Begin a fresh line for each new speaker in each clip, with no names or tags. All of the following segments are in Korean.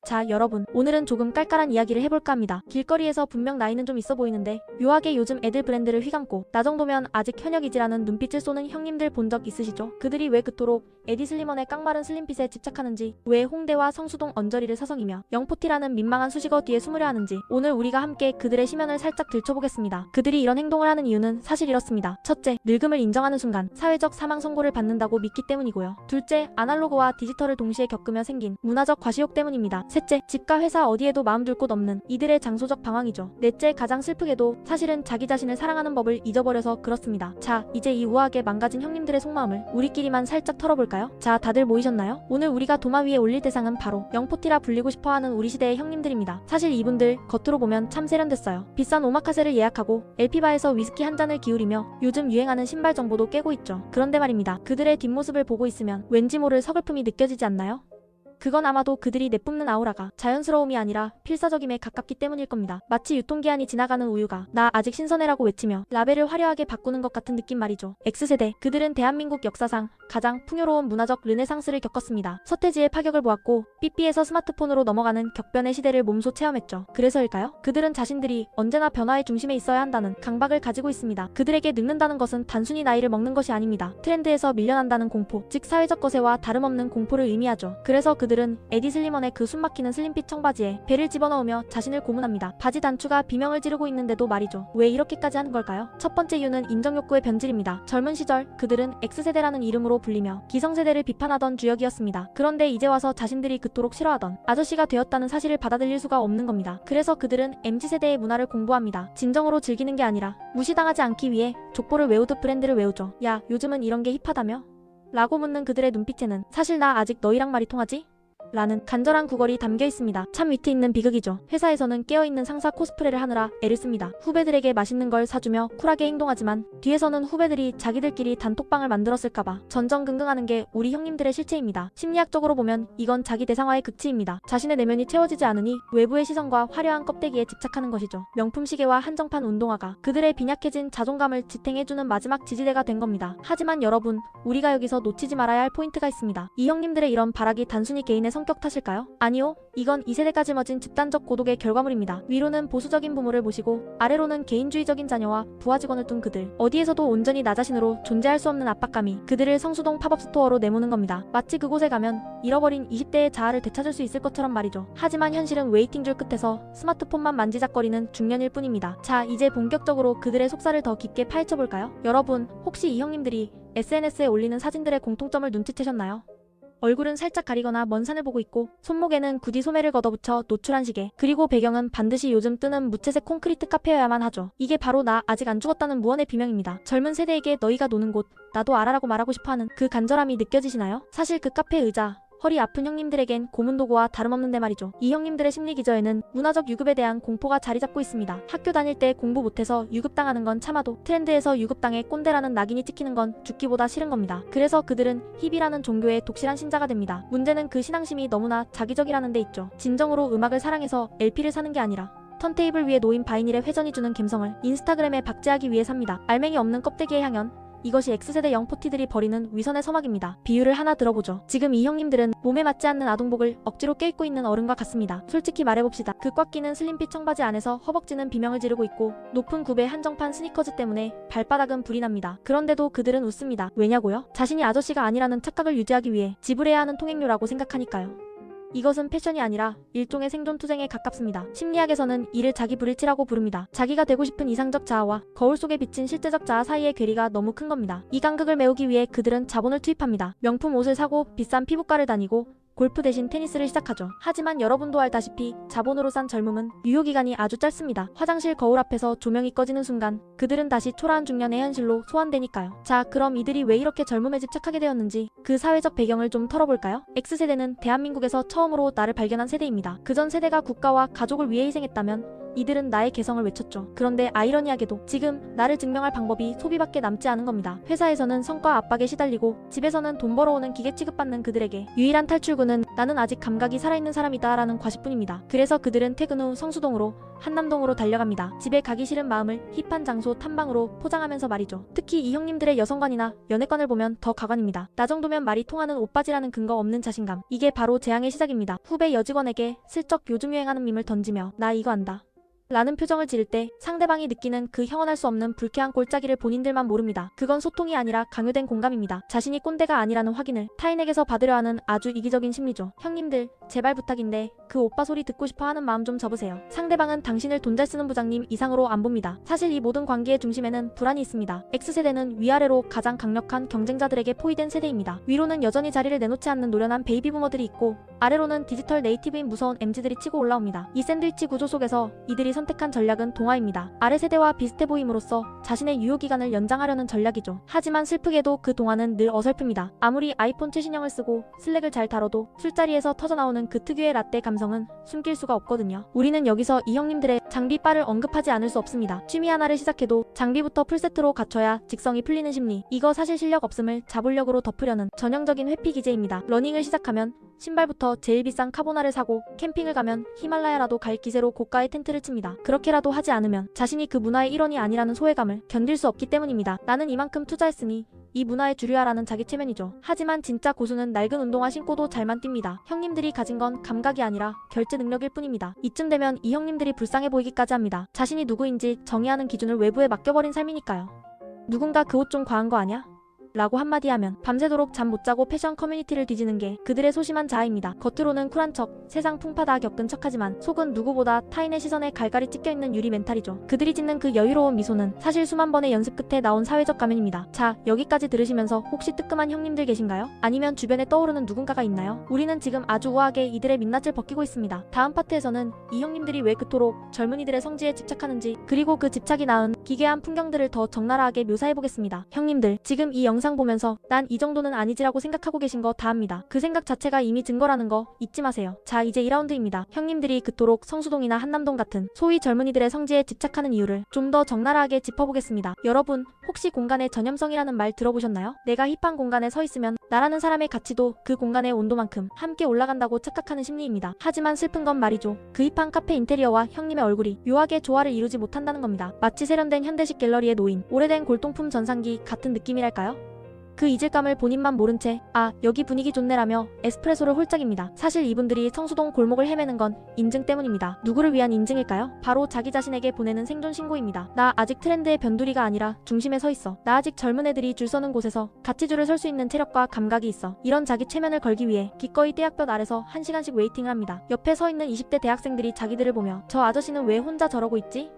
자, 여러분, 오늘은 조금 깔깔한 이야기를 해볼까 합니다. 길거리에서 분명 나이는 좀 있어 보이는데 묘하게 요즘 애들 브랜드를 휘감고 나 정도면 아직 현역이지라는 눈빛을 쏘는 형님들 본 적 있으시죠? 그들이 왜 그토록 에디 슬리먼의 깡마른 슬림핏에 집착하는지, 왜 홍대와 성수동 언저리를 사성이며 영포티라는 민망한 수식어 뒤에 숨으려 하는지 오늘 우리가 함께 그들의 심연을 살짝 들춰보겠습니다. 그들이 이런 행동을 하는 이유는 사실 이렇습니다. 첫째, 늙음을 인정하는 순간 사회적 사망 선고를 받는다고 믿기 때문이고요. 둘째, 아날로그와 디지털을 동시에 겪으며 생긴 문화적 과시욕 때문입니다. 셋째, 집과 회사 어디에도 마음 둘 곳 없는 이들의 장소적 방황이죠. 넷째, 가장 슬프게도 사실은 자기 자신을 사랑하는 법을 잊어버려서 그렇습니다. 자, 이제 이 우아하게 망가진 형님들의 속마음을 우리끼리만 살짝 털어볼까요? 자, 다들 모이셨나요? 오늘 우리가 도마 위에 올릴 대상은 바로 영포티라 불리고 싶어하는 우리 시대의 형님들입니다. 사실 이분들 겉으로 보면 참 세련됐어요. 비싼 오마카세를 예약하고 LP바에서 위스키 한 잔을 기울이며 요즘 유행하는 신발 정보도 깨고 있죠. 그런데 말입니다. 그들의 뒷모습을 보고 있으면 왠지 모를 서글픔이 느껴지지 않나요? 그건 아마도 그들이 내뿜는 아우라가 자연스러움이 아니라 필사적임에 가깝기 때문일 겁니다. 마치 유통기한이 지나가는 우유가 나 아직 신선해라고 외치며 라벨을 화려하게 바꾸는 것 같은 느낌 말이죠. X세대, 그들은 대한민국 역사상 가장 풍요로운 문화적 르네상스를 겪었습니다. 서태지의 파격을 보았고 삐삐에서 스마트폰으로 넘어가는 격변의 시대를 몸소 체험했죠. 그래서일까요? 그들은 자신들이 언제나 변화의 중심에 있어야 한다는 강박을 가지고 있습니다. 그들에게 늙는다는 것은 단순히 나이를 먹는 것이 아닙니다. 트렌드에서 밀려난다는 공포, 즉 사회적 거세와 다름없는 공포를 의미하죠. 그래서 그들은 에디 슬리먼의 그 숨막히는 슬림핏 청바지에 배를 집어넣으며 자신을 고문합니다. 바지 단추가 비명을 지르고 있는데도 말이죠. 왜 이렇게까지 하는 걸까요? 첫 번째 이유는 인정욕구의 변질입니다. 젊은 시절 그들은 X세대라는 이름으로 불리며 기성세대를 비판하던 주역이었습니다. 그런데 이제 와서 자신들이 그토록 싫어하던 아저씨가 되었다는 사실을 받아들일 수가 없는 겁니다. 그래서 그들은 MZ세대의 문화를 공부합니다. 진정으로 즐기는 게 아니라 무시당하지 않기 위해 족보를 외우듯 브랜드를 외우죠. 야, 요즘은 이런 게 힙하다며? 라고 묻는 그들의 눈빛에는 사실 나 아직 너희랑 말이 통하지? 라는 간절한 구걸이 담겨 있습니다. 참 위트 있는 비극이죠. 회사에서는 깨어있는 상사 코스프레를 하느라 애를 씁니다. 후배들에게 맛있는 걸 사주며 쿨하게 행동하지만 뒤에서는 후배들이 자기들끼리 단톡방을 만들었을까봐 전전긍긍하는 게 우리 형님들의 실체입니다. 심리학적으로 보면 이건 자기 대상화의 극치입니다. 자신의 내면이 채워지지 않으니 외부의 시선과 화려한 껍데기에 집착하는 것이죠. 명품 시계와 한정판 운동화가 그들의 빈약해진 자존감을 지탱해주는 마지막 지지대가 된 겁니다. 하지만 여러분, 우리가 여기서 놓치지 말아야 할 포인트가 있습니다. 이 형님들의 이런 발악이 단순히 개인의 성격 탓일까요? 아니요. 이건 2세대가 짊어진 집단적 고독의 결과물입니다. 위로는 보수적인 부모를 모시고 아래로는 개인주의적인 자녀와 부하 직원을 둔 그들. 어디에서도 온전히 나 자신으로 존재할 수 없는 압박감이 그들을 성수동 팝업 스토어로 내모는 겁니다. 마치 그곳에 가면 잃어버린 20대의 자아를 되찾을 수 있을 것처럼 말이죠. 하지만 현실은 웨이팅줄 끝에서 스마트폰만 만지작거리는 중년일 뿐입니다. 자, 이제 본격적으로 그들의 속살을 더 깊게 파헤쳐볼까요? 여러분, 혹시 이 형님들이 SNS에 올리는 사진들의 공통점을 눈치채셨나요? 얼굴은 살짝 가리거나 먼 산을 보고 있고 손목에는 굳이 소매를 걷어붙여 노출한 시계, 그리고 배경은 반드시 요즘 뜨는 무채색 콘크리트 카페여야만 하죠. 이게 바로 나 아직 안 죽었다는 무언의 비명입니다. 젊은 세대에게 너희가 노는 곳 나도 알아라고 말하고 싶어하는 그 간절함이 느껴지시나요? 사실 그 카페 의자, 허리 아픈 형님들에겐 고문도구와 다름없는데 말이죠. 이 형님들의 심리 기저에는 문화적 유급에 대한 공포가 자리 잡고 있습니다. 학교 다닐 때 공부 못해서 유급당하는 건 참아도 트렌드에서 유급당해 꼰대라는 낙인이 찍히는 건 죽기보다 싫은 겁니다. 그래서 그들은 힙이라는 종교의 독실한 신자가 됩니다. 문제는 그 신앙심이 너무나 자기적이라는 데 있죠. 진정으로 음악을 사랑해서 LP를 사는 게 아니라 턴테이블 위에 놓인 바이닐에 회전이 주는 감성을 인스타그램에 박제하기 위해 삽니다. 알맹이 없는 껍데기의 향연, 이것이 X세대 영포티들이 벌이는 위선의 서막입니다. 비유를 하나 들어보죠. 지금 이 형님들은 몸에 맞지 않는 아동복을 억지로 껴입고 있는 어른과 같습니다. 솔직히 말해봅시다. 그 꽉 끼는 슬림핏 청바지 안에서 허벅지는 비명을 지르고 있고 높은 굽의 한정판 스니커즈 때문에 발바닥은 불이 납니다. 그런데도 그들은 웃습니다. 왜냐고요? 자신이 아저씨가 아니라는 착각을 유지하기 위해 지불해야 하는 통행료라고 생각하니까요. 이것은 패션이 아니라 일종의 생존투쟁에 가깝습니다. 심리학에서는 이를 자기 불일치라고 부릅니다. 자기가 되고 싶은 이상적 자아와 거울 속에 비친 실제적 자아 사이의 괴리가 너무 큰 겁니다. 이 간극을 메우기 위해 그들은 자본을 투입합니다. 명품 옷을 사고 비싼 피부과를 다니고 골프 대신 테니스를 시작하죠. 하지만 여러분도 알다시피 자본으로 산 젊음은 유효기간이 아주 짧습니다. 화장실 거울 앞에서 조명이 꺼지는 순간 그들은 다시 초라한 중년의 현실로 소환되니까요. 자, 그럼 이들이 왜 이렇게 젊음에 집착하게 되었는지 그 사회적 배경을 좀 털어볼까요? X세대는 대한민국에서 처음으로 나를 발견한 세대입니다. 그전 세대가 국가와 가족을 위해 희생했다면 이들은 나의 개성을 외쳤죠. 그런데 아이러니하게도 지금 나를 증명할 방법이 소비밖에 남지 않은 겁니다. 회사에서는 성과 압박에 시달리고 집에서는 돈 벌어오는 기계 취급받는 그들에게 유일한 탈출구는 나는 아직 감각이 살아있는 사람이다 라는 과시뿐입니다. 그래서 그들은 퇴근 후 성수동으로 한남동으로 달려갑니다. 집에 가기 싫은 마음을 힙한 장소 탐방으로 포장하면서 말이죠. 특히 이 형님들의 여성관이나 연애관을 보면 더 가관입니다. 나 정도면 말이 통하는 오빠지라는 근거 없는 자신감. 이게 바로 재앙의 시작입니다. 후배 여직원에게 슬쩍 요즘 유행하는 밈을 던지며 나 이거 안다 라는 표정을 지을 때 상대방이 느끼는 그 형언할 수 없는 불쾌한 골짜기를 본인들만 모릅니다. 그건 소통이 아니라 강요된 공감입니다. 자신이 꼰대가 아니라는 확인을 타인에게서 받으려 하는 아주 이기적인 심리죠. 형님들 제발 부탁인데 그 오빠 소리 듣고 싶어 하는 마음 좀 접으세요. 상대방은 당신을 돈 잘 쓰는 부장님 이상으로 안 봅니다. 사실 이 모든 관계의 중심에는 불안이 있습니다. X세대는 위아래로 가장 강력한 경쟁자들에게 포위된 세대입니다. 위로는 여전히 자리를 내놓지 않는 노련한 베이비부머들이 있고 아래로는 디지털 네이티브인 무서운 MZ들이 치고 올라옵니다. 이 샌드위치 구조 속에서 이들이 선택한 전략은 동화입니다. 아래 세대와 비슷해 보임으로써 자신의 유효기간을 연장하려는 전략이죠. 하지만 슬프게도 그 동화는 늘 어설픕니다. 아무리 아이폰 최신형을 쓰고 슬랙을 잘 다뤄도 술자리에서 터져나오는 그 특유의 라떼 감성은 숨길 수가 없거든요. 우리는 여기서 이 형님들의 장비빨을 언급하지 않을 수 없습니다. 취미 하나를 시작해도 장비부터 풀세트로 갖춰야 직성이 풀리는 심리. 이거 사실 실력 없음을 자본력으로 덮으려는 전형적인 회피 기제입니다. 러닝을 시작하면 신발부터 제일 비싼 카보나를 사고 캠핑을 가면 히말라야라도 갈 기세로 고가의 텐트를 칩니다. 그렇게라도 하지 않으면 자신이 그 문화의 일원이 아니라는 소외감을 견딜 수 없기 때문입니다. 나는 이만큼 투자했으니 이 문화의 주류야라는 자기 체면이죠. 하지만 진짜 고수는 낡은 운동화 신고도 잘만 뜁니다. 형님들이 가진 건 감각이 아니라 결제 능력일 뿐입니다. 이쯤 되면 이 형님들이 불쌍해 보이기까지 합니다. 자신이 누구인지 정의하는 기준을 외부에 맡겨버린 삶이니까요. 누군가 그 옷 좀 과한 거 아냐? 라고 한마디 하면 밤새도록 잠 못 자고 패션 커뮤니티를 뒤지는 게 그들의 소심한 자아입니다. 겉으로는 쿨한 척, 세상 풍파 다 겪은 척하지만 속은 누구보다 타인의 시선에 갈갈이 찢겨있는 유리 멘탈이죠. 그들이 짓는 그 여유로운 미소는 사실 수만 번의 연습 끝에 나온 사회적 가면입니다. 자, 여기까지 들으시면서 혹시 뜨끔한 형님들 계신가요? 아니면 주변에 떠오르는 누군가가 있나요? 우리는 지금 아주 우아하게 이들의 민낯을 벗기고 있습니다. 다음 파트에서는 이 형님들이 왜 그토록 젊은이들의 성지에 집착하는지, 그리고 그 집착이 낳은 기괴한 풍경들을 더 적나라하게 묘사해보겠습니다. 형님들, 지금 이 영상 보면서 난 이 정도는 아니지라고 생각하고 계신 거 다 압니다. 그 생각 자체가 이미 증거라는 거 잊지 마세요. 자, 이제 2라운드입니다. 형님들이 그토록 성수동이나 한남동 같은 소위 젊은이들의 성지에 집착하는 이유를 좀 더 적나라하게 짚어보겠습니다. 여러분, 혹시 공간의 전염성이라는 말 들어보셨나요? 내가 힙한 공간에 서 있으면 나라는 사람의 가치도 그 공간의 온도만큼 함께 올라간다고 착각하는 심리입니다. 하지만 슬픈 건 말이죠. 그 힙한 카페 인테리어와 형님의 얼굴이 묘하게 조화를 이루지 못한다는 겁니다. 마치 세련된 현대식 갤러리에 놓인 오래된 골동품 전상기 같은 느낌이랄까요? 그 이질감을 본인만 모른 채 아, 여기 분위기 좋네라며 에스프레소를 홀짝입니다. 사실 이분들이 성수동 골목을 헤매는 건 인증 때문입니다. 누구를 위한 인증일까요? 바로 자기 자신에게 보내는 생존 신고입니다. 나 아직 트렌드의 변두리가 아니라 중심에 서 있어. 나 아직 젊은 애들이 줄 서는 곳에서 같이 줄을 설 수 있는 체력과 감각이 있어. 이런 자기 체면을 걸기 위해 기꺼이 떼약볕 아래서 1시간씩 웨이팅을 합니다. 옆에 서 있는 20대 대학생들이 자기들을 보며 저 아저씨는 왜 혼자 저러고 있지?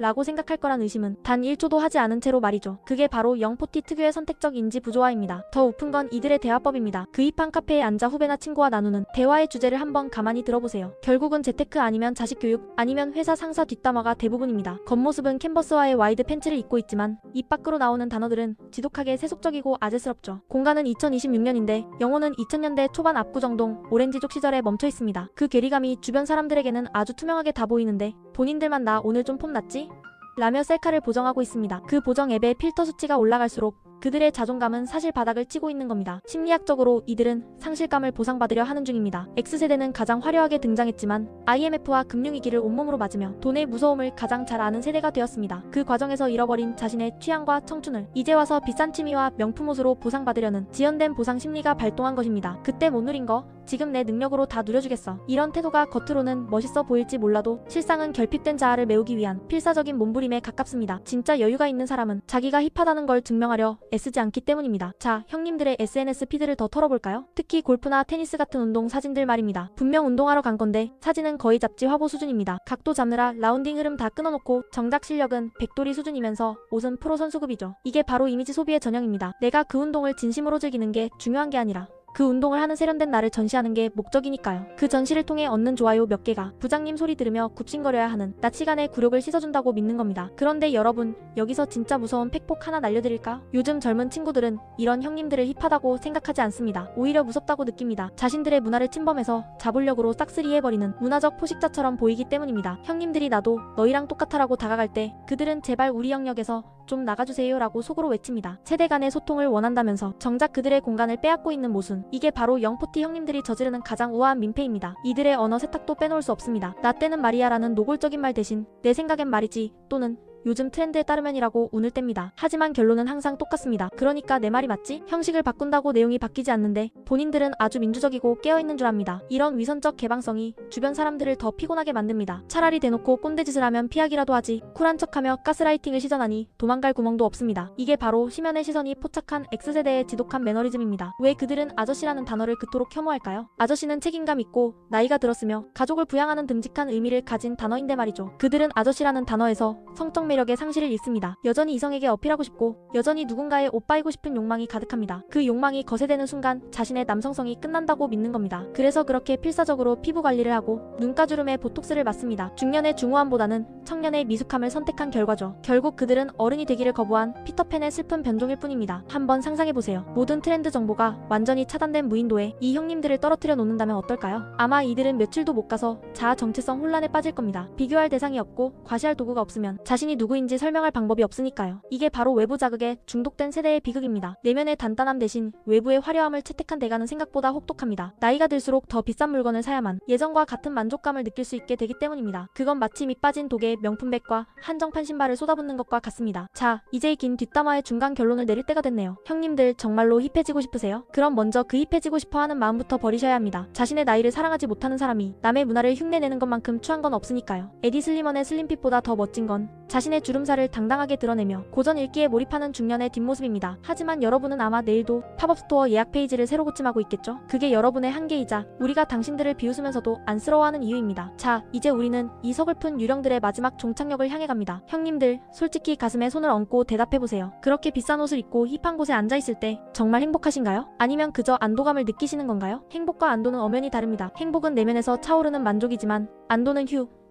라고 생각할 거란 의심은 단 1초도 하지 않은 채로 말이죠. 그게 바로 영포티 특유의 선택적 인지 부조화입니다. 더 우픈 건 이들의 대화법입니다. 그 힙한 카페에 앉아 후배나 친구와 나누는 대화의 주제를 한번 가만히 들어보세요. 결국은 재테크 아니면 자식 교육 아니면 회사 상사 뒷담화가 대부분입니다. 겉모습은 캔버스와의 와이드 팬츠를 입고 있지만 입 밖으로 나오는 단어들은 지독하게 세속적이고 아재스럽죠. 공간은 2026년인데 영혼은 2000년대 초반 압구정동 오렌지족 시절에 멈춰 있습니다. 그 괴리감이 주변 사람들에게는 아주 투명하게 다 보이는데 본인들만 나 오늘 좀 폼 났지? 라며 셀카를 보정하고 있습니다. 그 보정 앱의 필터 수치가 올라갈수록 그들의 자존감은 사실 바닥을 치고 있는 겁니다. 심리학적으로 이들은 상실감을 보상받으려 하는 중입니다. X세대는 가장 화려하게 등장했지만 IMF와 금융위기를 온몸으로 맞으며 돈의 무서움을 가장 잘 아는 세대가 되었습니다. 그 과정에서 잃어버린 자신의 취향과 청춘을 이제 와서 비싼 취미와 명품 옷으로 보상받으려는 지연된 보상 심리가 발동한 것입니다. 그때 못 누린 거 지금 내 능력으로 다 누려주겠어. 이런 태도가 겉으로는 멋있어 보일지 몰라도 실상은 결핍된 자아를 메우기 위한 필사적인 몸부림에 가깝습니다. 진짜 여유가 있는 사람은 자기가 힙하다는 걸 증명하려 애쓰지 않기 때문입니다. 자, 형님들의 SNS 피드를 더 털어볼까요? 특히 골프나 테니스 같은 운동 사진들 말입니다. 분명 운동하러 간 건데 사진은 거의 잡지 화보 수준입니다. 각도 잡느라 라운딩 흐름 다 끊어놓고 정작 실력은 백돌이 수준이면서 옷은 프로 선수급이죠. 이게 바로 이미지 소비의 전형입니다. 내가 그 운동을 진심으로 즐기는 게 중요한 게 아니라 그 운동을 하는 세련된 나를 전시하는 게 목적이니까요. 그 전시를 통해 얻는 좋아요 몇 개가 부장님 소리 들으며 굽신거려야 하는 낮 시간에 굴욕을 씻어준다고 믿는 겁니다. 그런데 여러분, 여기서 진짜 무서운 팩폭 하나 날려드릴까? 요즘 젊은 친구들은 이런 형님들을 힙하다고 생각하지 않습니다. 오히려 무섭다고 느낍니다. 자신들의 문화를 침범해서 자본력으로 싹쓸이해버리는 문화적 포식자처럼 보이기 때문입니다. 형님들이 나도 너희랑 똑같아라고 다가갈 때 그들은 제발 우리 영역에서 좀 나가주세요 라고 속으로 외칩니다. 세대 간의 소통을 원한다면서 정작 그들의 공간을 빼앗고 있는 모순. 이게 바로 영포티 형님들이 저지르는 가장 우아한 민폐입니다. 이들의 언어 세탁도 빼놓을 수 없습니다. 나 때는 말이야라는 노골적인 말 대신 내 생각엔 말이지 또는 요즘 트렌드에 따르면이라고 운을 뗍니다. 하지만 결론은 항상 똑같습니다. 그러니까 내 말이 맞지? 형식을 바꾼다고 내용이 바뀌지 않는데 본인들은 아주 민주적이고 깨어있는 줄 압니다. 이런 위선적 개방성이 주변 사람들을 더 피곤하게 만듭니다. 차라리 대놓고 꼰대짓을 하면 피하기라도 하지 쿨한 척하며 가스라이팅을 시전하니 도망갈 구멍도 없습니다. 이게 바로 심연의 시선이 포착한 X세대의 지독한 매너리즘입니다. 왜 그들은 아저씨라는 단어를 그토록 혐오할까요? 아저씨는 책임감 있고 나이가 들었으며 가족을 부양하는 듬직한 의미를 가진 단어인데 말이죠. 그들은 아저씨라는 단어에서 성적 매력의 상실을 잃습니다. 여전히 이성에게 어필하고 싶고 여전히 누군가의 오빠이고 싶은 욕망이 가득합니다. 그 욕망이 거세되는 순간 자신의 남성성이 끝난다고 믿는 겁니다. 그래서 그렇게 필사적으로 피부 관리를 하고 눈가주름에 보톡스를 맞습니다. 중년의 중후함보다는 청년의 미숙함을 선택한 결과죠. 결국 그들은 어른이 되기를 거부한 피터팬의 슬픈 변종일 뿐입니다. 한번 상상해보세요. 모든 트렌드 정보가 완전히 차단된 무인도에 이 형님들을 떨어뜨려 놓는다면 어떨까요? 아마 이들은 며칠도 못 가서 자아 정체성 혼란에 빠질 겁니다. 비교할 대상이 없고 과시할 도구가 없으면 자신이 누구인지 설명할 방법이 없으니까요. 이게 바로 외부 자극에 중독된 세대의 비극입니다. 내면의 단단함 대신 외부의 화려함을 채택한 대가는 생각보다 혹독합니다. 나이가 들수록 더 비싼 물건을 사야만 예전과 같은 만족감을 느낄 수 있게 되기 때문입니다. 그건 마치 밑 빠진 독에 명품백과 한정판 신발을 쏟아붓는 것과 같습니다. 자, 이제 긴 뒷담화의 중간 결론을 내릴 때가 됐네요. 형님들 정말로 힙해지고 싶으세요? 그럼 먼저 그 힙해지고 싶어하는 마음부터 버리셔야 합니다. 자신의 나이를 사랑하지 못하는 사람이 남의 문화를 흉내내는 것만큼 추한 건 없으니까요. 에디 슬리먼의 슬림핏보다 더 멋진 건 자신의 주름살을 당당하게 드러내며 고전 읽기에 몰입하는 중년의 뒷모습입니다. 하지만 여러분은 아마 내일도 팝업 스토어 예약 페이지를 새로 고침하고 있겠죠? 그게 여러분의 한계이자 우리가 당신들을 비웃으면서도 안쓰러워하는 이유입니다. 자, 이제 우리는 이 서글픈 유령들의 마지막 종착역을 향해 갑니다. 형님들, 솔직히 가슴에 손을 얹고 대답해보세요. 그렇게 비싼 옷을 입고 힙한 곳에 앉아있을 때 정말 행복하신가요? 아니면 그저 안도감을 느끼시는 건가요? 행복과 안도는 엄연히 다릅니다. 행복은 내면에서 차오르는 만족이지만 안도는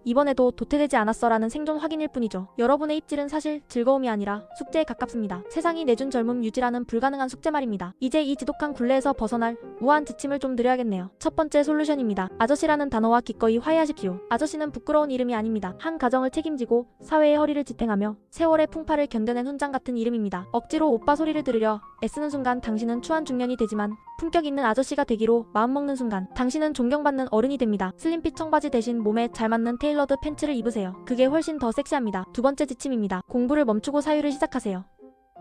이번에도 도태되지 않았어라는 생존 확인일 뿐이죠. 여러분의 입질은 사실 즐거움이 아니라 숙제에 가깝습니다. 세상이 내준 젊음 유지라는 불가능한 숙제 말입니다. 이제 이 지독한 굴레에서 벗어날 우아한 지침을 좀 드려야겠네요. 첫 번째 솔루션입니다. 아저씨라는 단어와 기꺼이 화해하십시오. 아저씨는 부끄러운 이름이 아닙니다. 한 가정을 책임지고 사회의 허리를 지탱하며 세월의 풍파를 견뎌낸 훈장 같은 이름입니다. 억지로 오빠 소리를 들으려 애쓰는 순간 당신은 추한 중년이 되지만 품격 있는 아저씨가 되기로 마음먹는 순간 당신은 존경받는 어른이 됩니다. 슬림핏 청바지 대신 몸에 잘 맞는 테일러드 팬츠를 입으세요. 그게 훨씬 더 섹시합니다. 두 번째 지침입니다. 공부를 멈추고 사유를 시작하세요.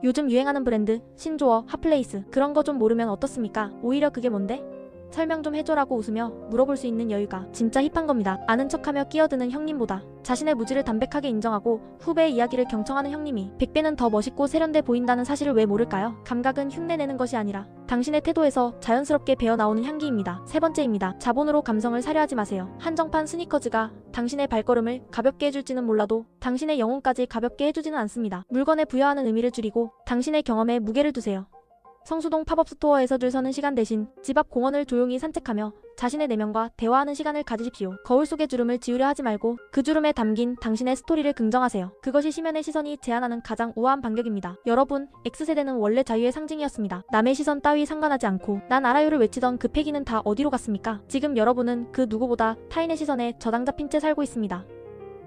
요즘 유행하는 브랜드, 신조어, 핫플레이스 그런 거 좀 모르면 어떻습니까? 오히려 그게 뭔데? 설명 좀 해줘라고 웃으며 물어볼 수 있는 여유가 진짜 힙한 겁니다. 아는 척하며 끼어드는 형님보다 자신의 무지를 담백하게 인정하고 후배의 이야기를 경청하는 형님이 100배는 더 멋있고 세련돼 보인다는 사실을 왜 모를까요? 감각은 흉내내는 것이 아니라 당신의 태도에서 자연스럽게 배어나오는 향기입니다. 세 번째입니다. 자본으로 감성을 사려하지 마세요. 한정판 스니커즈가 당신의 발걸음을 가볍게 해줄지는 몰라도 당신의 영혼까지 가볍게 해주지는 않습니다. 물건에 부여하는 의미를 줄이고 당신의 경험에 무게를 두세요. 성수동 팝업 스토어에서 줄 서는 시간 대신 집 앞 공원을 조용히 산책하며 자신의 내면과 대화하는 시간을 가지십시오. 거울 속의 주름을 지우려 하지 말고 그 주름에 담긴 당신의 스토리를 긍정하세요. 그것이 심연의 시선이 제안하는 가장 우아한 반격입니다. 여러분, X세대는 원래 자유의 상징이었습니다. 남의 시선 따위 상관하지 않고 난 알아요를 외치던 그 패기는 다 어디로 갔습니까? 지금 여러분은 그 누구보다 타인의 시선에 저당 잡힌 채 살고 있습니다.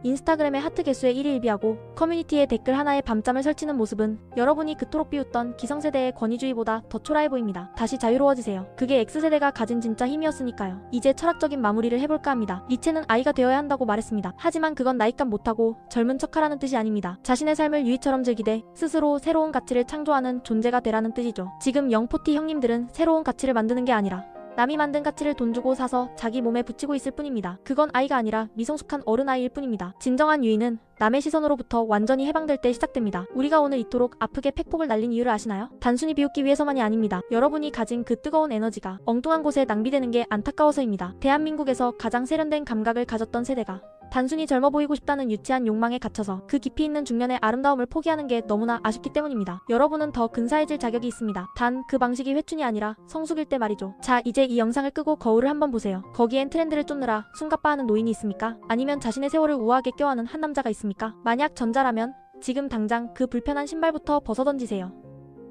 인스타그램의 하트 개수에 1위 1비하고 커뮤니티에 댓글 하나에 밤잠을 설치는 모습은 여러분이 그토록 비웃던 기성세대의 권위주의보다 더 초라해 보입니다. 다시 자유로워지세요. 그게 X세대가 가진 진짜 힘이었으니까요. 이제 철학적인 마무리를 해볼까 합니다. 니체는 아이가 되어야 한다고 말했습니다. 하지만 그건 나이값 못하고 젊은 척하라는 뜻이 아닙니다. 자신의 삶을 유희처럼 즐기되 스스로 새로운 가치를 창조하는 존재가 되라는 뜻이죠. 지금 영포티 형님들은 새로운 가치를 만드는 게 아니라 남이 만든 가치를 돈 주고 사서 자기 몸에 붙이고 있을 뿐입니다. 그건 아이가 아니라 미성숙한 어른아이일 뿐입니다. 진정한 유의는 남의 시선으로부터 완전히 해방될 때 시작됩니다. 우리가 오늘 이토록 아프게 팩폭을 날린 이유를 아시나요? 단순히 비웃기 위해서만이 아닙니다. 여러분이 가진 그 뜨거운 에너지가 엉뚱한 곳에 낭비되는 게 안타까워서입니다. 대한민국에서 가장 세련된 감각을 가졌던 세대가 단순히 젊어 보이고 싶다는 유치한 욕망에 갇혀서 그 깊이 있는 중년의 아름다움을 포기하는 게 너무나 아쉽기 때문입니다. 여러분은 더 근사해질 자격이 있습니다. 단 그 방식이 회춘이 아니라 성숙일 때 말이죠. 자, 이제 이 영상을 끄고 거울을 한번 보세요. 거기엔 트렌드를 쫓느라 숨가빠하는 노인이 있습니까? 아니면 자신의 세월을 우아하게 껴안은 한 남자가 있습니까? 만약 전자라면 지금 당장 그 불편한 신발부터 벗어던지세요.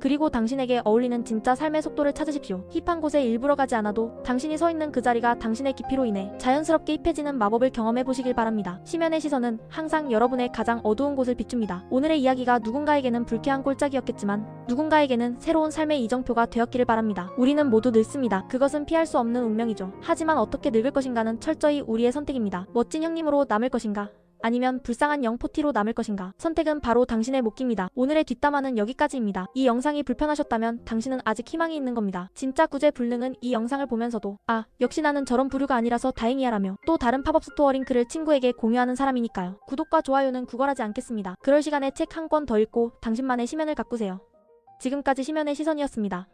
그리고 당신에게 어울리는 진짜 삶의 속도를 찾으십시오. 힙한 곳에 일부러 가지 않아도 당신이 서 있는 그 자리가 당신의 깊이로 인해 자연스럽게 힙해지는 마법을 경험해 보시길 바랍니다. 심연의 시선은 항상 여러분의 가장 어두운 곳을 비춥니다. 오늘의 이야기가 누군가에게는 불쾌한 꼴짝이었겠지만 누군가에게는 새로운 삶의 이정표가 되었기를 바랍니다. 우리는 모두 늙습니다. 그것은 피할 수 없는 운명이죠. 하지만 어떻게 늙을 것인가는 철저히 우리의 선택입니다. 멋진 형님으로 남을 것인가? 아니면 불쌍한 영포티로 남을 것인가? 선택은 바로 당신의 몫입니다. 오늘의 뒷담화는 여기까지입니다. 이 영상이 불편하셨다면 당신은 아직 희망이 있는 겁니다. 진짜 구제불능은 이 영상을 보면서도 아, 역시 나는 저런 부류가 아니라서 다행이야 라며 또 다른 팝업 스토어 링크를 친구에게 공유하는 사람이니까요. 구독과 좋아요는 구걸하지 않겠습니다. 그럴 시간에 책 한 권 더 읽고 당신만의 심연을 가꾸세요. 지금까지 심연의 시선이었습니다.